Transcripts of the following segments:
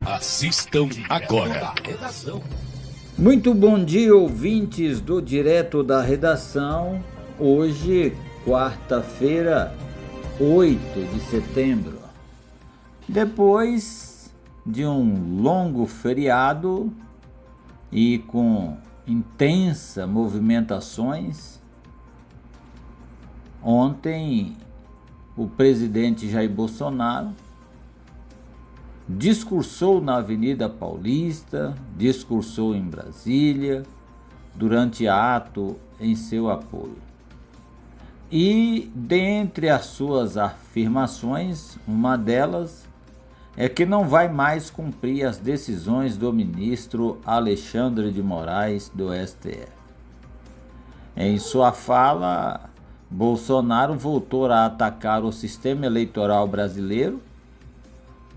Assistam agora. Muito bom dia, ouvintes do Direto da Redação. Hoje, quarta-feira, 8 de setembro. Depois de um longo feriado e com intensas movimentações, ontem o presidente Jair Bolsonaro discursou na Avenida Paulista, discursou em Brasília, durante ato em seu apoio. E, dentre as suas afirmações, uma delas é que não vai mais cumprir as decisões do ministro Alexandre de Moraes do STF. Em sua fala, Bolsonaro voltou a atacar o sistema eleitoral brasileiro,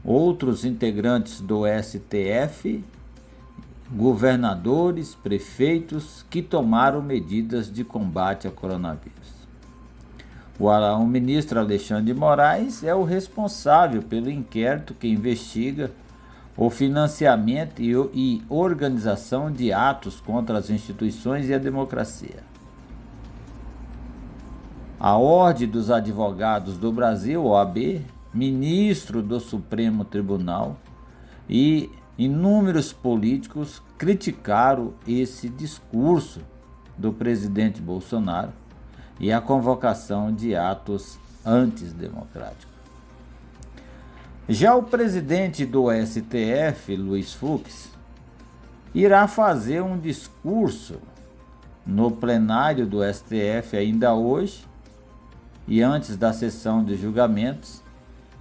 outros integrantes do STF, governadores, prefeitos que tomaram medidas de combate ao coronavírus. O ministro Alexandre de Moraes é o responsável pelo inquérito que investiga o financiamento e organização de atos contra as instituições e a democracia. A Ordem dos Advogados do Brasil, OAB, ministro do Supremo Tribunal e inúmeros políticos criticaram esse discurso do presidente Bolsonaro e a convocação de atos antidemocráticos. Já o presidente do STF, Luiz Fux, irá fazer um discurso no plenário do STF ainda hoje e antes da sessão de julgamentos,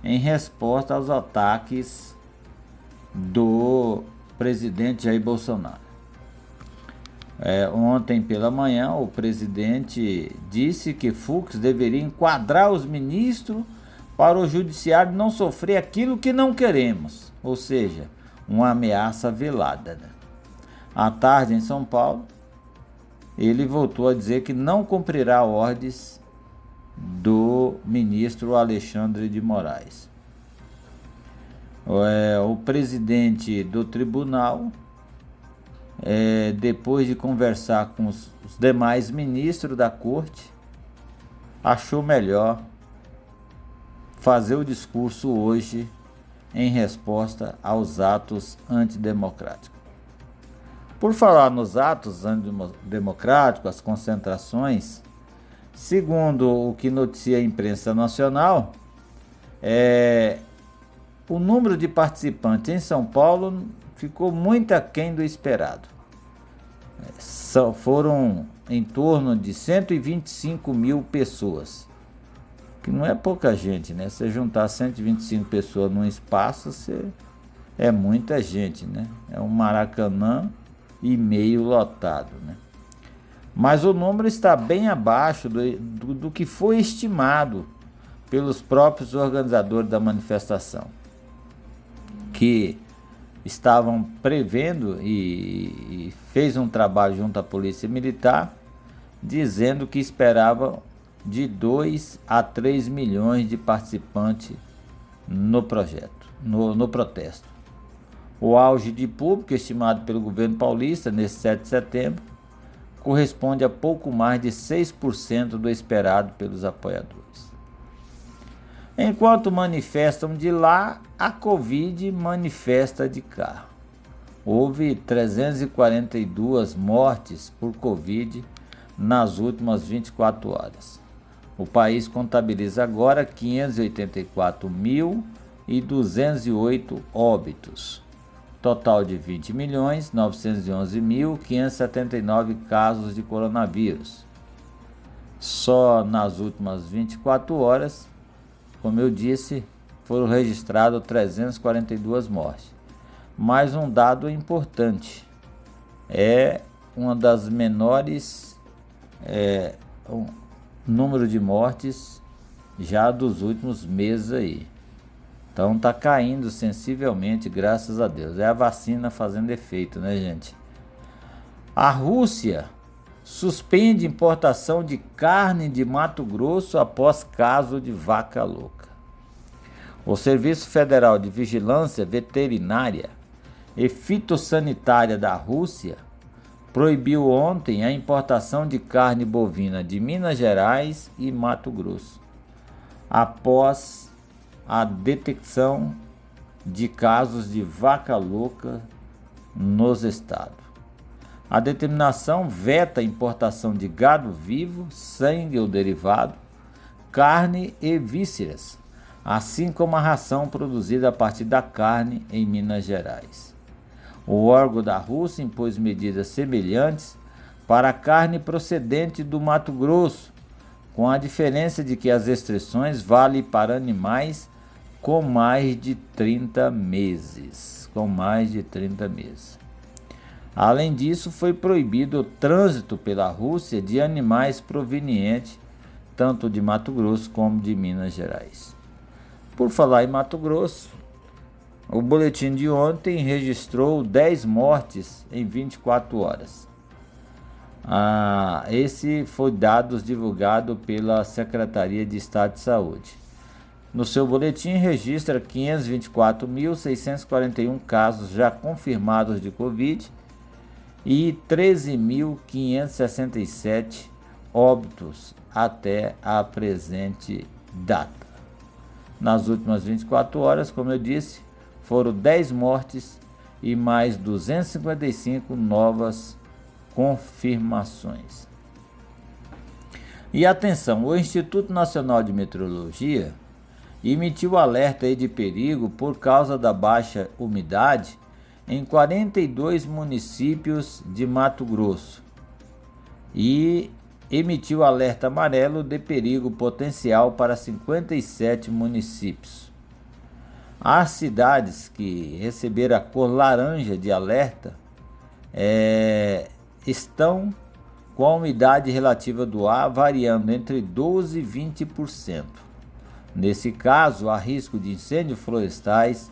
em resposta aos ataques do presidente Jair Bolsonaro. Ontem pela manhã, o presidente disse que Fux deveria enquadrar os ministros para o judiciário não sofrer aquilo que não queremos, ou seja, uma ameaça velada. À tarde, em São Paulo, ele voltou a dizer que não cumprirá ordens do ministro Alexandre de Moraes. O presidente do tribunal, depois de conversar com os demais ministros da corte, achou melhor fazer o discurso hoje em resposta aos atos antidemocráticos. Por falar nos atos antidemocráticos, as concentrações, segundo o que noticia a imprensa nacional, o número de participantes em São Paulo ficou muito aquém do esperado. Foram em torno de 125 mil pessoas, que não é pouca gente, né? Se juntar 125 pessoas num espaço, é muita gente, né? É um Maracanã e meio lotado, né? Mas o número está bem abaixo do que foi estimado pelos próprios organizadores da manifestação, que estavam prevendo e fez um trabalho junto à Polícia Militar, dizendo que esperavam de 2 a 3 milhões de participantes no protesto. O auge de público estimado pelo governo paulista nesse 7 de setembro corresponde a pouco mais de 6% do esperado pelos apoiadores. Enquanto manifestam de lá, a Covid manifesta de cá. Houve 342 mortes por Covid nas últimas 24 horas. O país contabiliza agora 584.208 óbitos. Total de 20.911.579 casos de coronavírus. Só nas últimas 24 horas, como eu disse, foram registradas 342 mortes. Mais um dado importante, uma das menores número de mortes já dos últimos meses aí. Então está caindo sensivelmente, graças a Deus. É a vacina fazendo efeito, né, gente? A Rússia suspende importação de carne de Mato Grosso após caso de vaca louca. O Serviço Federal de Vigilância Veterinária e Fitossanitária da Rússia proibiu ontem a importação de carne bovina de Minas Gerais e Mato Grosso, após a detecção de casos de vaca louca nos estados. A determinação veta a importação de gado vivo, sangue ou derivado, carne e vísceras, assim como a ração produzida a partir da carne em Minas Gerais. O órgão da Rússia impôs medidas semelhantes para a carne procedente do Mato Grosso, com a diferença de que as restrições valem para animais com mais de 30 meses. Além disso, foi proibido o trânsito pela Rússia de animais provenientes tanto de Mato Grosso como de Minas Gerais. Por falar em Mato Grosso, o boletim de ontem registrou 10 mortes em 24 horas. Esse foi dados divulgado pela Secretaria de Estado de Saúde. No seu boletim registra 524.641 casos já confirmados de Covid e 13.567 óbitos até a presente data. Nas últimas 24 horas, como eu disse, foram 10 mortes e mais 255 novas confirmações. E atenção, o Instituto Nacional de Meteorologia emitiu alerta de perigo por causa da baixa umidade em 42 municípios de Mato Grosso e emitiu alerta amarelo de perigo potencial para 57 municípios. As cidades que receberam a cor laranja de alerta estão com a umidade relativa do ar variando entre 12% e 20%. Nesse caso, há risco de incêndios florestais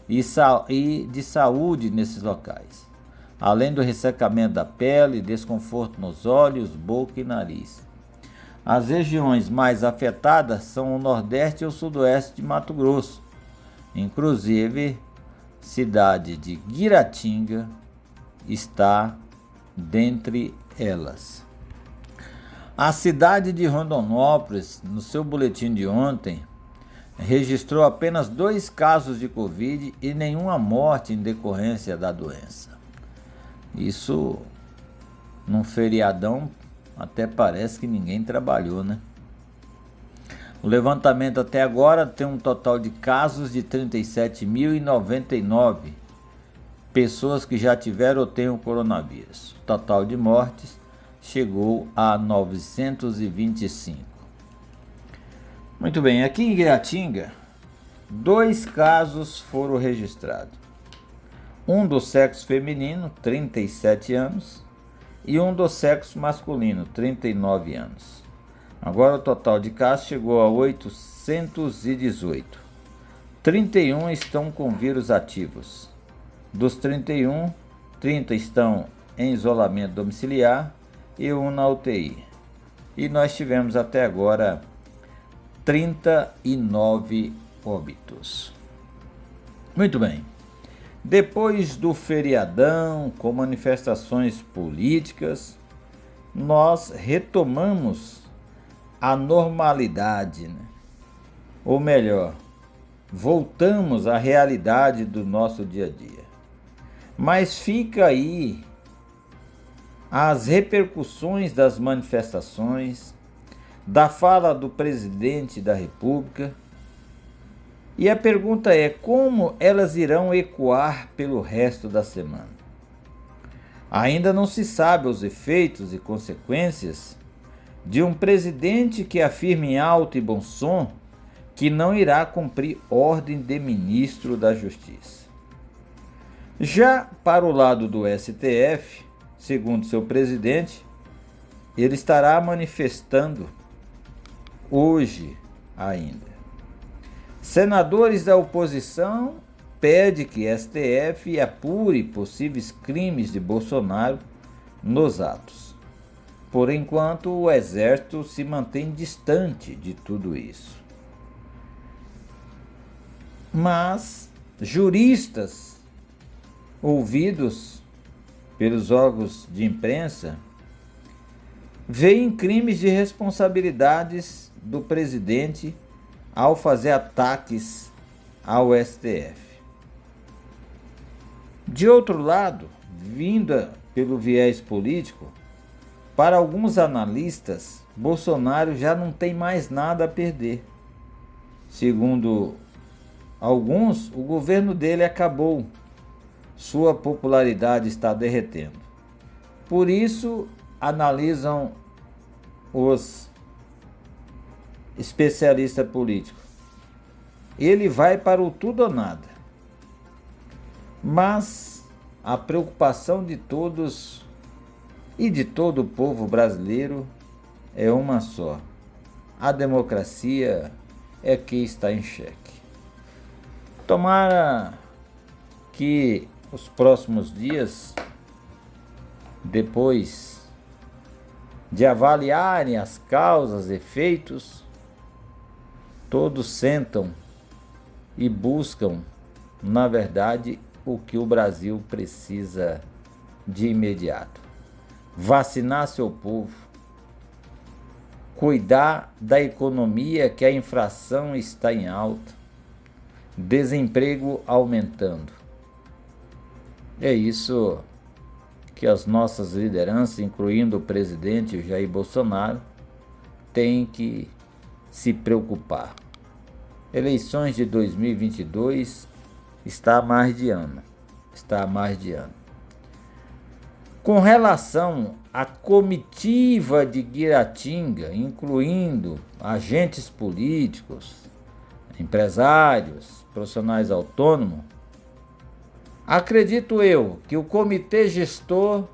e de saúde nesses locais, além do ressecamento da pele, desconforto nos olhos, boca e nariz. As regiões mais afetadas são o Nordeste e o Sudoeste de Mato Grosso, inclusive cidade de Guiratinga está dentre elas. A cidade de Rondonópolis, no seu boletim de ontem, registrou apenas 2 casos de Covid e nenhuma morte em decorrência da doença. Isso, num feriadão, até parece que ninguém trabalhou, né? O levantamento até agora tem um total de casos de 37.099 pessoas que já tiveram ou têm o coronavírus. O total de mortes chegou a 925. Muito bem, aqui em Guiratinga, 2 casos foram registrados. Um do sexo feminino, 37 anos, e um do sexo masculino, 39 anos. Agora o total de casos chegou a 818. 31 estão com vírus ativos. Dos 31, 30 estão em isolamento domiciliar e 1 na UTI. E nós tivemos até agora 39 óbitos. Muito bem. Depois do feriadão, com manifestações políticas, nós retomamos a normalidade, né? Ou melhor, voltamos à realidade do nosso dia a dia. Mas fica aí as repercussões das manifestações, da fala do presidente da República, e a pergunta é como elas irão ecoar pelo resto da semana. Ainda não se sabe os efeitos e consequências de um presidente que afirma em alto e bom som que não irá cumprir ordem de ministro da Justiça. Já para o lado do STF, segundo seu presidente, ele estará manifestando hoje ainda. Senadores da oposição pedem que STF apure possíveis crimes de Bolsonaro nos atos. Por enquanto, o Exército se mantém distante de tudo isso. Mas juristas ouvidos pelos órgãos de imprensa, veem crimes de responsabilidades do presidente ao fazer ataques ao STF. De outro lado, vinda pelo viés político, para alguns analistas, Bolsonaro já não tem mais nada a perder. Segundo alguns, o governo dele acabou, sua popularidade está derretendo. Por isso, analisam os especialistas políticos, ele vai para o tudo ou nada. Mas a preocupação de todos e de todo o povo brasileiro é uma só: a democracia é que está em xeque. Tomara que os próximos dias, depois de avaliarem as causas e efeitos, todos sentam e buscam, na verdade, o que o Brasil precisa de imediato: vacinar seu povo, cuidar da economia, que a inflação está em alta, desemprego aumentando. É isso que as nossas lideranças, incluindo o presidente Jair Bolsonaro, têm que se preocupar. Eleições de 2022 está há mais de ano. Com relação à comitiva de Guiratinga, incluindo agentes políticos, empresários, profissionais autônomos, acredito eu que o comitê gestor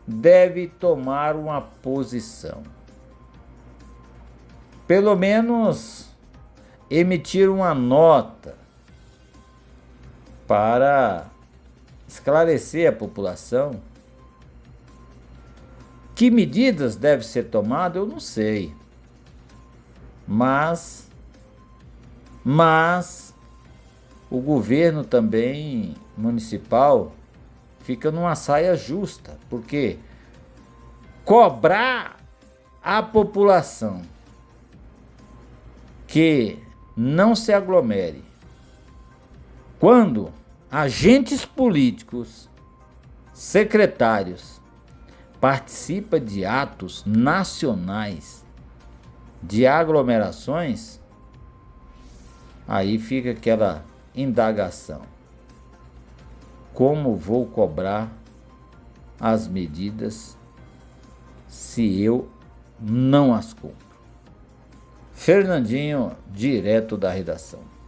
deve tomar uma posição. Pelo menos emitir uma nota para esclarecer a população. Que medidas devem ser tomadas, eu não sei. Mas o governo também municipal fica numa saia justa, porque cobrar a população que não se aglomere quando agentes políticos, secretários, participam de atos nacionais de aglomerações, aí fica aquela indagação: como vou cobrar as medidas se eu não as cumpro? Fernandinho, direto da redação.